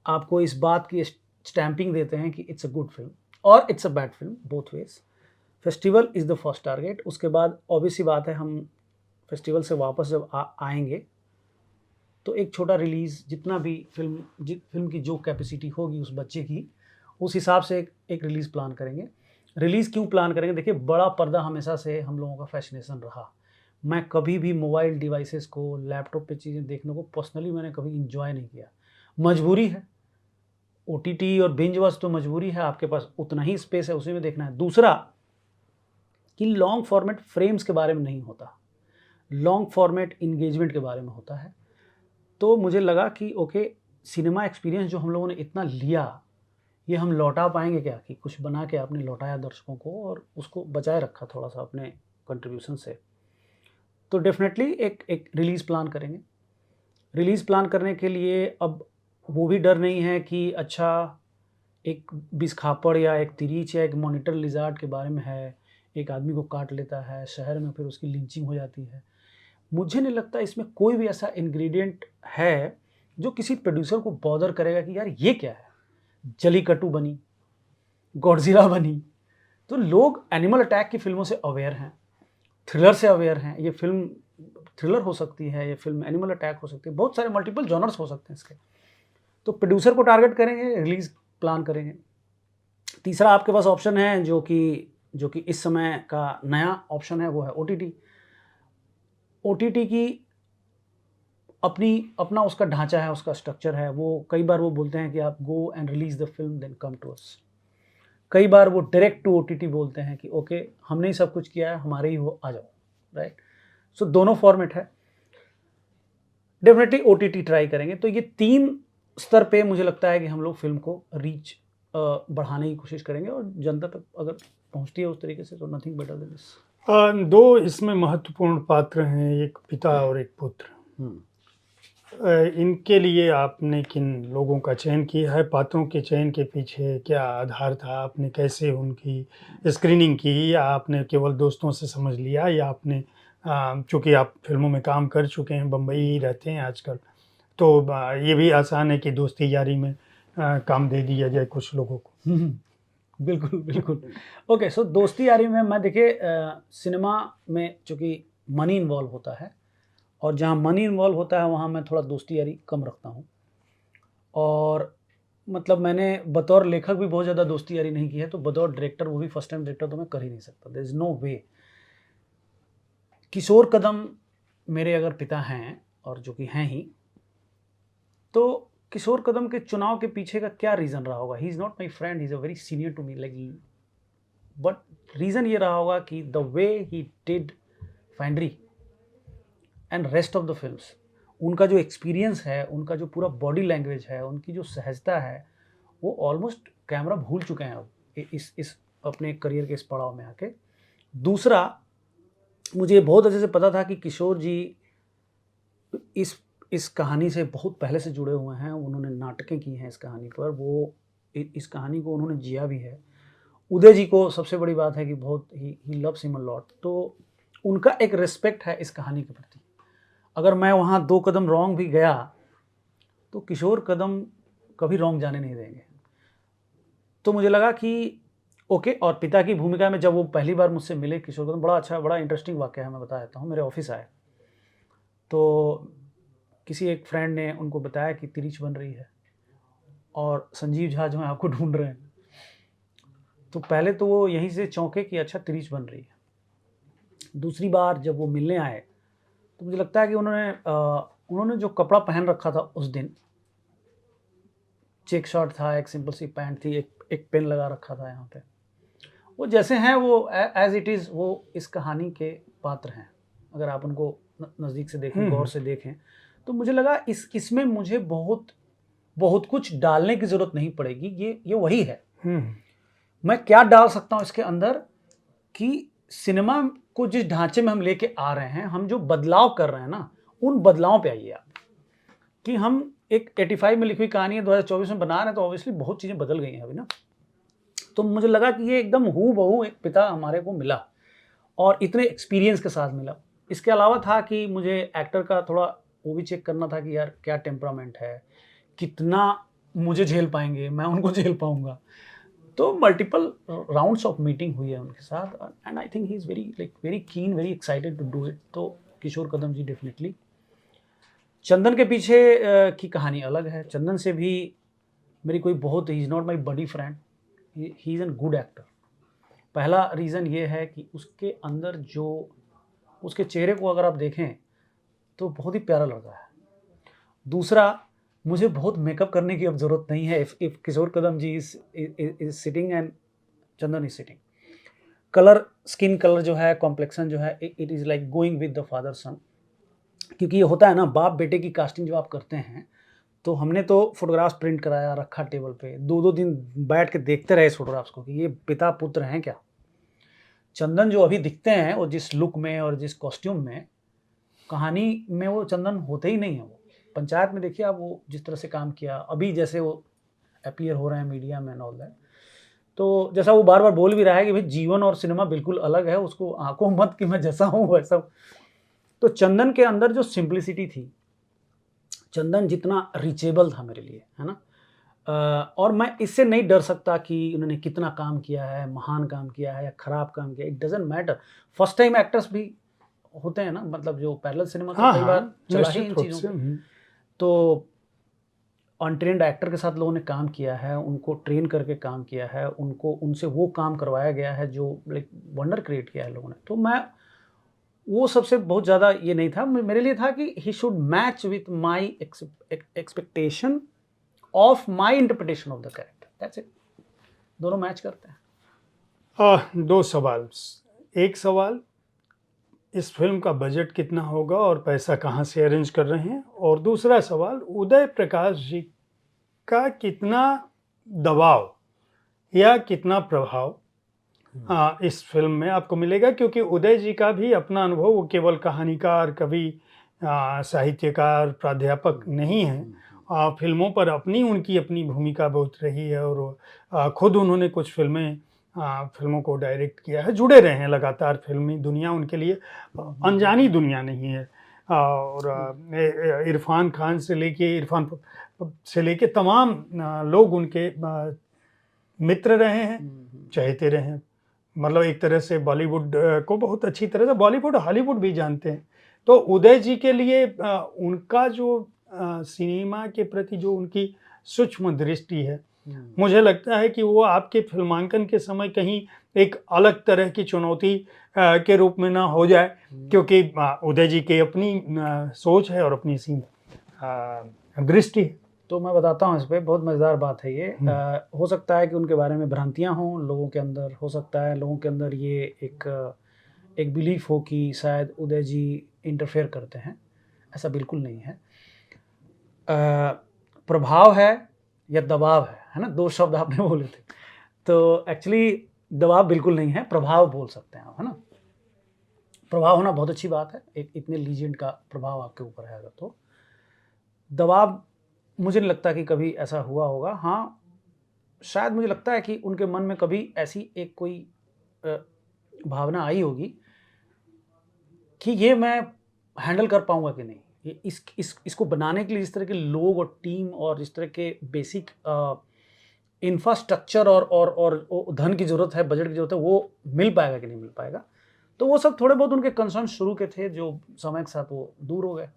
आपको इस बात की स्टैंपिंग देते हैं कि इट्स अ गुड फिल्म और it's a bad film, both ways. Festival is the first target. उसके बाद ऑब्वियस सी बात है, हम फेस्टिवल से वापस जब आएंगे तो एक छोटा रिलीज़, जितना भी फिल्म की जो कैपेसिटी होगी उस बच्चे की, उस हिसाब से एक रिलीज़ प्लान करेंगे। रिलीज़ क्यों प्लान करेंगे? देखिए, बड़ा पर्दा हमेशा से हम लोगों का फैसिनेशन रहा। मैं कभी भी मोबाइल डिवाइसेस को, लैपटॉप पे चीज़ें देखने को पर्सनली मैंने कभी इंजॉय नहीं किया। मजबूरी है, ओटीटी और बिंज वॉच तो मजबूरी है, आपके पास उतना ही स्पेस है, उसी में देखना है। दूसरा कि लॉन्ग फॉर्मेट फ्रेम्स के बारे में नहीं होता, लॉन्ग फॉर्मेट इंगेजमेंट के बारे में होता है। तो मुझे लगा कि ओके, सिनेमा एक्सपीरियंस जो हम लोगों ने इतना लिया, ये हम लौटा पाएंगे क्या? कि कुछ बना के आपने लौटाया दर्शकों को और उसको बचाए रखा थोड़ा सा अपने कंट्रीब्यूशन से। तो डेफिनेटली एक रिलीज़ प्लान करेंगे। रिलीज़ प्लान करने के लिए अब वो भी डर नहीं है कि अच्छा, एक बिस्खापड़ या एक तिरीच या एक मॉनिटर लिजार्ड के बारे में है, एक आदमी को काट लेता है शहर में, फिर उसकी लिंचिंग हो जाती है। मुझे नहीं लगता इसमें कोई भी ऐसा इंग्रेडिएंट है जो किसी प्रोड्यूसर को बॉदर करेगा कि यार ये क्या है, जलीकट्टू बनी, गॉडजिला बनी। तो लोग एनिमल अटैक की फिल्मों से अवेयर हैं, थ्रिलर से अवेयर हैं। ये फिल्म थ्रिलर हो सकती है, ये फिल्म एनिमल अटैक हो सकती है, बहुत सारे मल्टीपल जॉनर्स हो सकते हैं इसके। तो प्रोड्यूसर को टारगेट करेंगे, रिलीज़ प्लान करेंगे। तीसरा आपके पास ऑप्शन है जो कि इस समय का नया ऑप्शन है, वो है ओटीटी। ओटीटी की अपना उसका ढांचा है, उसका स्ट्रक्चर है। वो कई बार वो बोलते हैं कि आप go and release the film then come to us. कई बार वो डायरेक्ट टू ओटीटी बोलते हैं कि ओके, हमने ही सब कुछ किया है, हमारे ही हो, आ जाओ, राइट। सो दोनों फॉर्मेट है। डेफिनेटली ओटीटी ट्राई करेंगे। तो ये 3 स्तर पे मुझे लगता है कि हम लोग फिल्म को रीच बढ़ाने की कोशिश करेंगे, और जनता तक अगर पहुंचती है उस तरीके से तो नथिंग बेटर देन दिस। 2 इसमें महत्वपूर्ण पात्र हैं, एक पिता और एक पुत्र। इनके लिए आपने किन लोगों का चयन किया है? पात्रों के चयन के पीछे क्या आधार था? आपने कैसे उनकी स्क्रीनिंग की, या आपने केवल दोस्तों से समझ लिया, या आपने चूँकि आप फिल्मों में काम कर चुके हैं, बम्बई ही रहते हैं आजकल, तो ये भी आसान है कि दोस्ती यारी में काम दे दिया जाए कुछ लोगों को। बिल्कुल बिल्कुल। ओके, सो दोस्ती यारी में मैं, देखिए, सिनेमा में चूँकि मनी इन्वॉल्व होता है, और जहाँ मनी इन्वॉल्व होता है वहाँ मैं थोड़ा दोस्ती यारी कम रखता हूँ। और मतलब मैंने बतौर लेखक भी बहुत ज़्यादा दोस्ती यारी नहीं की है, तो बतौर डायरेक्टर, वो भी फर्स्ट टाइम डायरेक्टर, तो मैं कर ही नहीं सकता। देयर इज़ नो वे। किशोर कदम मेरे अगर पिता हैं, और जो कि हैं ही, तो किशोर कदम के चुनाव के पीछे का क्या रीज़न रहा होगा? He is not my friend, he is a very senior to me, like, but reason ये रहा होगा कि द वे ही डिड फाइंड्री and rest of the films, उनका जो एक्सपीरियंस है, उनका जो पूरा बॉडी लैंग्वेज है, उनकी जो सहजता है, वो ऑलमोस्ट कैमरा भूल चुके हैं अब इस अपने करियर के इस पड़ाव में आके। दूसरा, मुझे बहुत अच्छे से पता था कि किशोर जी इस इस कहानी से बहुत पहले से जुड़े हुए हैं, उन्होंने नाटकें की हैं इस कहानी पर, वो इस कहानी को उन्होंने जिया भी है। उदय जी को सबसे बड़ी बात है कि बहुत he loves him a lot, तो उनका एक रिस्पेक्ट है इस कहानी के प्रति। अगर मैं वहाँ 2 कदम रॉन्ग भी गया तो किशोर कदम कभी रॉन्ग जाने नहीं देंगे। तो मुझे लगा कि ओके। और पिता की भूमिका में जब वो पहली बार मुझसे मिले किशोर कदम, बड़ा अच्छा, बड़ा इंटरेस्टिंग वाक़या है, मैं बता देता हूँ। मेरे ऑफिस आए तो किसी एक फ्रेंड ने उनको बताया कि तिरिच बन रही है और संजीव झा जो है आपको ढूंढ रहे हैं। तो पहले तो वो यहीं से चौंके कि अच्छा तिरिच बन रही है। दूसरी बार जब वो मिलने आए तो मुझे लगता है कि उन्होंने जो कपड़ा पहन रखा था उस दिन, चेक शर्ट था, एक सिंपल सी पैंट थी, एक पेन लगा रखा था यहाँ पे, वो जैसे हैं वो एज इट इज़ वो इस कहानी के पात्र हैं। अगर आप उनको नज़दीक से देखें, गौर से देखें, तो मुझे लगा इसमें मुझे बहुत कुछ डालने की ज़रूरत नहीं पड़ेगी। ये वही है। मैं क्या डाल सकता हूँ इसके अंदर कि सिनेमा को जिस ढांचे में हम लेके आ रहे हैं, हम जो बदलाव कर रहे हैं ना, उन बदलावों पे आइए आप। कि हम एक 85 में लिखी हुई कहानी है 2024 में बना रहे हैं, तो ऑब्वियसली बहुत चीज़ें बदल गई हैं अभी ना। तो मुझे लगा कि ये एकदम हूबहू एक पिता हमारे को मिला और इतने एक्सपीरियंस के साथ मिला। इसके अलावा था कि मुझे एक्टर का थोड़ा वो भी चेक करना था कि यार क्या टेम्परामेंट है, कितना मुझे झेल पाएंगे, मैं उनको झेल पाऊंगा। तो मल्टीपल राउंड्स ऑफ मीटिंग हुई है उनके साथ and I think he is very keen, very excited to do it. तो किशोर कदम जी डेफिनेटली। चंदन के पीछे की कहानी अलग है। चंदन से भी मेरी कोई बहुत, he is not my buddy friend, he is an good actor. पहला रीज़न ये है कि उसके अंदर जो, उसके चेहरे को अगर आप देखें तो बहुत ही प्यारा लड़का है। दूसरा, मुझे बहुत मेकअप करने की अब ज़रूरत नहीं है। If Kishore Kadam ji is sitting and Chandan is sitting, colour, skin colour जो है, कॉम्प्लेक्सन जो है, it is like going with the father son. क्योंकि ये होता है ना, बाप बेटे की कास्टिंग जो आप करते हैं, तो हमने तो फोटोग्राफ्स प्रिंट कराया, रखा टेबल पे, 2-2 दिन बैठ के देखते रहे इस फोटोग्राफ्स को कि ये पिता पुत्र हैं क्या। चंदन जो अभी दिखते हैं और जिस लुक में और जिस कॉस्ट्यूम में, कहानी में वो चंदन होते ही नहीं है। वो पंचायत में देखिए आप, वो जिस तरह से काम किया, अभी जैसे वो अपीयर हो रहे हैं मीडिया में एंड ऑल दैट, तो जैसा वो बार बार बोल भी रहा है कि भाई जीवन और सिनेमा बिल्कुल अलग है, उसको आंखों मत कि मैं जैसा हूँ वैसा। तो चंदन के अंदर जो सिंप्लिसिटी थी, चंदन जितना रीचेबल था मेरे लिए, है ना। और मैं इससे नहीं डर सकता कि उन्होंने कितना काम किया है, महान काम किया है या खराब काम किया, it doesn't matter. First time actors भी होते हैं ना, मतलब जो पैरेलल सिनेमा तो कई बार चला ही इन चीज़ों पे। तो अनट्रेन्ड एक्टर के साथ लोगों ने काम किया है, उनको ट्रेन करके काम किया है, उनको उनसे वो काम करवाया गया है जो लाइक वंडर क्रिएट किया है लोगों ने। तो मैं वो सबसे बहुत ज़्यादा ये नहीं था, मेरे लिए था कि he should match with my expectation of my interpretation of the character, that's it. दोनों मैच करते हैं। 2 सवाल। एक सवाल, इस फिल्म का बजट कितना होगा और पैसा कहाँ से अरेंज कर रहे हैं? और दूसरा सवाल, उदय प्रकाश जी का कितना दबाव या कितना प्रभाव इस फिल्म में आपको मिलेगा? क्योंकि उदय जी का भी अपना अनुभव, वो केवल कहानीकार, कवि, साहित्यकार, प्राध्यापक नहीं है। फिल्मों पर उनकी अपनी भूमिका बहुत रही है और खुद उन्होंने कुछ फिल्मों को डायरेक्ट किया है, जुड़े रहे हैं लगातार। फिल्मी दुनिया उनके लिए अनजानी दुनिया नहीं है। और इरफान खान से लेके तमाम लोग उनके मित्र रहे हैं, चहेते रहे हैं। मतलब एक तरह से बॉलीवुड को बहुत अच्छी तरह से बॉलीवुड, हॉलीवुड भी जानते हैं। तो उदय जी के लिए उनका जो सिनेमा के प्रति जो उनकी सूक्ष्म दृष्टि है, मुझे लगता है कि वो आपके फिल्मांकन के समय कहीं एक अलग तरह की चुनौती के रूप में ना हो जाए, क्योंकि उदय जी की अपनी सोच है और अपनी दृष्टि है। तो मैं बताता हूँ इस पर, बहुत मज़ेदार बात है ये। हो सकता है कि उनके बारे में भ्रांतियाँ हों लोगों के अंदर, हो सकता है लोगों के अंदर ये एक बिलीफ हो कि शायद उदय जी इंटरफेयर करते हैं। ऐसा बिल्कुल नहीं है। प्रभाव है या दबाव है ना, 2 शब्द आपने बोले थे। तो एक्चुअली दबाव बिल्कुल नहीं है, प्रभाव बोल सकते हैं आप, है ना। प्रभाव होना बहुत अच्छी बात है, एक इतने लीजेंड का प्रभाव आपके ऊपर है अगर तो। दबाव मुझे नहीं लगता कि कभी ऐसा हुआ होगा। हाँ, शायद मुझे लगता है कि उनके मन में कभी ऐसी एक कोई अ, भावना आई होगी कि ये मैं हैंडल कर पाऊँगा कि नहीं। ये इसको बनाने के लिए जिस तरह के लोग और टीम और जिस तरह के बेसिक इंफ्रास्ट्रक्चर और ओ धन की ज़रूरत है, बजट की ज़रूरत है, वो मिल पाएगा कि नहीं मिल पाएगा। तो वो सब थोड़े बहुत उनके कंसर्न शुरू के थे, जो समय के साथ वो दूर हो गए।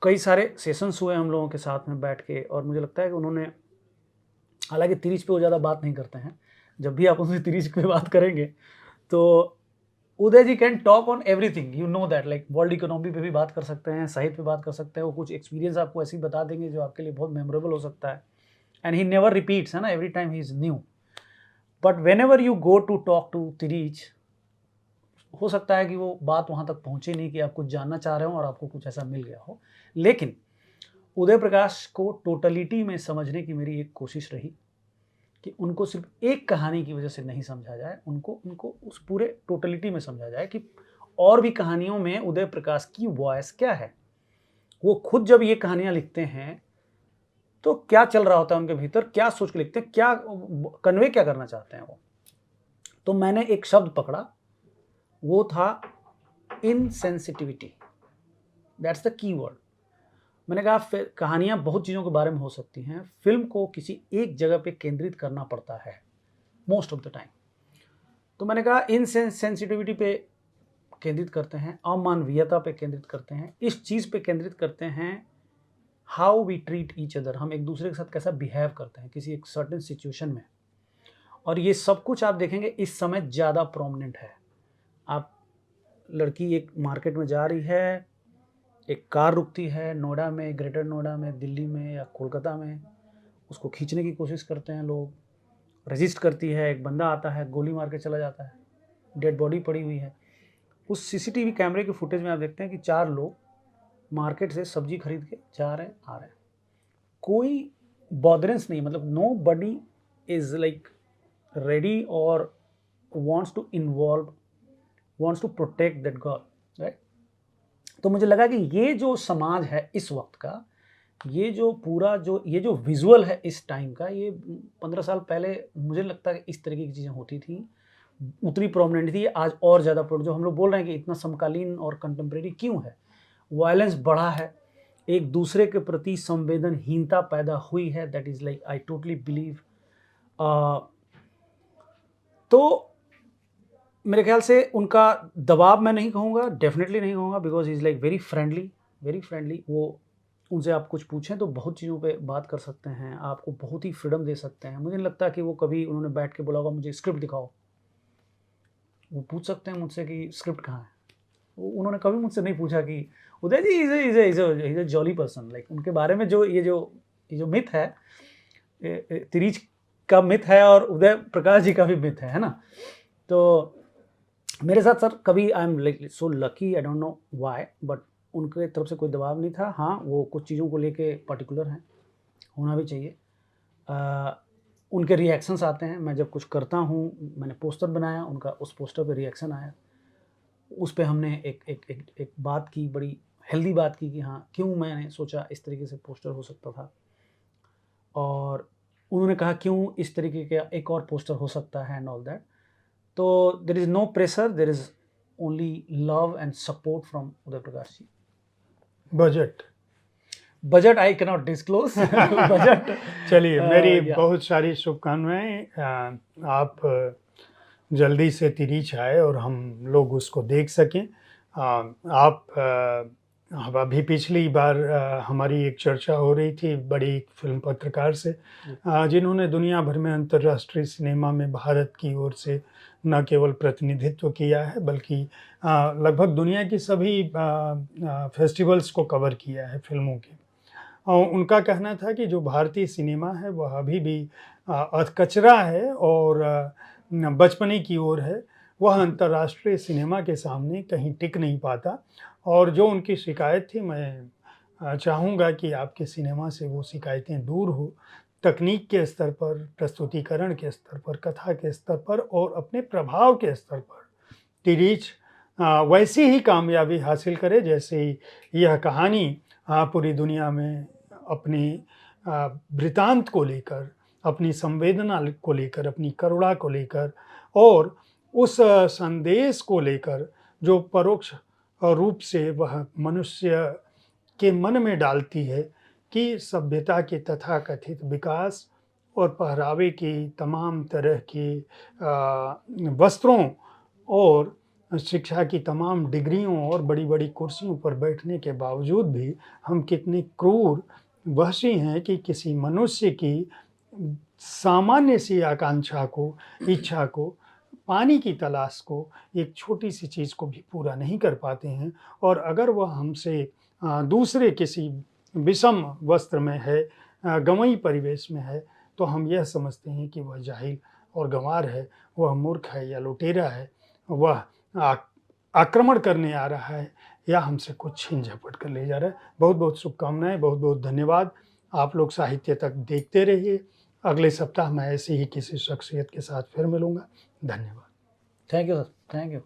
कई सारे सेशंस हुए हम लोगों के साथ में बैठ के, और मुझे लगता है कि उन्होंने, हालाँकि तिरिच पे वो ज़्यादा बात नहीं करते हैं। जब भी आप उनसे तिरिच पे बात करेंगे, तो Uday ji can talk on everything, you know that, like world economy पे भी बात कर सकते हैं, साहित्य पे बात कर सकते हैं, वो कुछ एक्सपीरियंस आपको ऐसे ही बता देंगे जो आपके लिए बहुत मेमोरेबल हो सकता है। एंड ही नेवर रिपीट्स, है ना, every time he is new. But whenever you go to talk to तिरिच, हो सकता है कि वो बात वहाँ तक पहुँचे नहीं कि आप कुछ जानना चाह रहे हो और आपको कुछ ऐसा मिल गया हो। लेकिन उदय प्रकाश को टोटलिटी में समझने की मेरी एक कोशिश रही कि उनको सिर्फ एक कहानी की वजह से नहीं समझा जाए, उनको उनको उस पूरे टोटलिटी में समझा जाए कि और भी कहानियों में उदय प्रकाश की वॉइस क्या है। वो खुद जब ये कहानियाँ लिखते हैं, तो क्या चल रहा होता है उनके भीतर, क्या सोच के लिखते हैं, क्या कन्वे क्या करना चाहते हैं वो। तो मैंने एक शब्द पकड़ा, वो था insensitivity. That's the key word. मैंने कहा कहानियाँ बहुत चीज़ों के बारे में हो सकती हैं, फिल्म को किसी एक जगह पे केंद्रित करना पड़ता है मोस्ट ऑफ द टाइम। तो मैंने कहा इनसेंसिटिविटी पे केंद्रित करते हैं, अमानवीयता पे केंद्रित करते हैं, इस चीज़ पे केंद्रित करते हैं, how we treat each other, हम एक दूसरे के साथ कैसा बिहेव करते हैं किसी एक सर्टेन सिचुएशन में। और ये सब कुछ आप देखेंगे इस समय ज़्यादा प्रोमिनेंट है। आप, लड़की एक मार्केट में जा रही है, एक कार रुकती है नोएडा में, ग्रेटर नोएडा में, दिल्ली में या कोलकाता में, उसको खींचने की कोशिश करते हैं लोग, रजिस्ट करती है, एक बंदा आता है, गोली मार के चला जाता है, डेड बॉडी पड़ी हुई है। उस सीसीटीवी कैमरे के फुटेज में आप देखते हैं कि 4 लोग मार्केट से सब्जी खरीद के जा रहे हैं, आ रहे हैं। कोई बॉदरेंस नहीं, मतलब nobody is like ready और wants to involve, wants to protect that girl, right. तो मुझे लगा कि ये जो समाज है इस वक्त का, ये जो पूरा ये जो विजुअल है इस टाइम का, ये 15 साल पहले मुझे लगता है कि इस तरीके की चीज़ें होती थी, उतनी प्रोमिनेंट थी, आज और ज़्यादा जो हम लोग बोल रहे हैं कि इतना समकालीन और कंटेम्प्रेरी क्यों है। वायलेंस बढ़ा है, एक दूसरे के प्रति संवेदनहीनता पैदा हुई है, that is like I totally believe. तो मेरे ख्याल से उनका दबाव मैं नहीं कहूँगा, डेफिनेटली नहीं कहूँगा, because he is like very friendly, very friendly. वो, उनसे आप कुछ पूछें तो बहुत चीज़ों पे बात कर सकते हैं, आपको बहुत ही फ्रीडम दे सकते हैं। मुझे नहीं लगता कि वो कभी उन्होंने बैठ के बोला होगा मुझे स्क्रिप्ट दिखाओ। वो पूछ सकते हैं मुझसे कि स्क्रिप्ट कहाँ है। वो उन्होंने कभी मुझसे नहीं पूछा कि Uday ji is a jolly person, like उनके बारे में जो ये जो मिथ है, तिरीच का मिथ है और उदय प्रकाश जी का भी मिथ है ना। तो मेरे साथ सर कभी I am like so lucky, I don't know why, but उनके तरफ से कोई दबाव नहीं था। हाँ, वो कुछ चीज़ों को लेके पर्टिकुलर हैं, होना भी चाहिए। उनके रिएक्शंस आते हैं, मैं जब कुछ करता हूँ, मैंने पोस्टर बनाया, उनका उस पोस्टर पे रिएक्शन आया, उस पे हमने एक बात की, बड़ी हेल्दी बात की कि हाँ, क्यों मैंने सोचा इस तरीके से पोस्टर हो सकता था, और उन्होंने कहा क्यों इस तरीके का एक और पोस्टर हो सकता है एंड ऑल दैट। तो there is no pressure, there is only love and support from Uday Prakash ji. Budget I can not disclose budget. चलिए, मेरी या बहुत सारी शुभकामनाएं। आप जल्दी से तिरीच आए और हम लोग उसको देख सकें। आप अभी पिछली बार हमारी एक चर्चा हो रही थी बड़ी फिल्म पत्रकार से, जिन्होंने दुनिया भर में अंतर्राष्ट्रीय सिनेमा में भारत की ओर से न केवल प्रतिनिधित्व किया है बल्कि लगभग दुनिया की सभी फेस्टिवल्स को कवर किया है फिल्मों के। उनका कहना था कि जो भारतीय सिनेमा है वह अभी भी अधकचरा है और बचपने की ओर है। वह अंतर्राष्ट्रीय सिनेमा के सामने कहीं टिक नहीं पाता, और जो उनकी शिकायत थी, मैं चाहूँगा कि आपके सिनेमा से वो शिकायतें दूर हो। तकनीक के स्तर पर, प्रस्तुतिकरण के स्तर पर, कथा के स्तर पर और अपने प्रभाव के स्तर पर तिरीच वैसी ही कामयाबी हासिल करे जैसे यह कहानी पूरी दुनिया में अपनी वृतांत को लेकर, अपनी संवेदना को लेकर, अपनी करुणा को लेकर और उस संदेश को लेकर जो परोक्ष रूप से वह मनुष्य के मन में डालती है कि सभ्यता के तथाकथित विकास और पहरावे की तमाम तरह के वस्त्रों और शिक्षा की तमाम डिग्रियों और बड़ी-बड़ी कुर्सियों पर बैठने के बावजूद भी हम कितने क्रूर, वहशी हैं कि किसी मनुष्य की सामान्य सी आकांक्षा को, इच्छा को, पानी की तलाश को, एक छोटी-सी चीज़ को भी पूरा नहीं कर पाते हैं और अगर वह हमसे दूसरे किसी विषम वस्त्र में है, गंवई परिवेश में है, तो हम यह समझते हैं कि वह जाहिल और गँवार है, वह मूर्ख है या लुटेरा है, वह आक्रमण करने आ रहा है या हमसे कुछ छीन झपट कर ले जा रहा है। बहुत-बहुत शुभकामनाएँ, बहुत-बहुत धन्यवाद। आप लोग साहित्य तक देखते रहिए। अगले सप्ताह मैं ऐसे ही किसी शख्सियत के साथ फिर मिलूँगा। धन्यवाद। Thank you sir, thank you.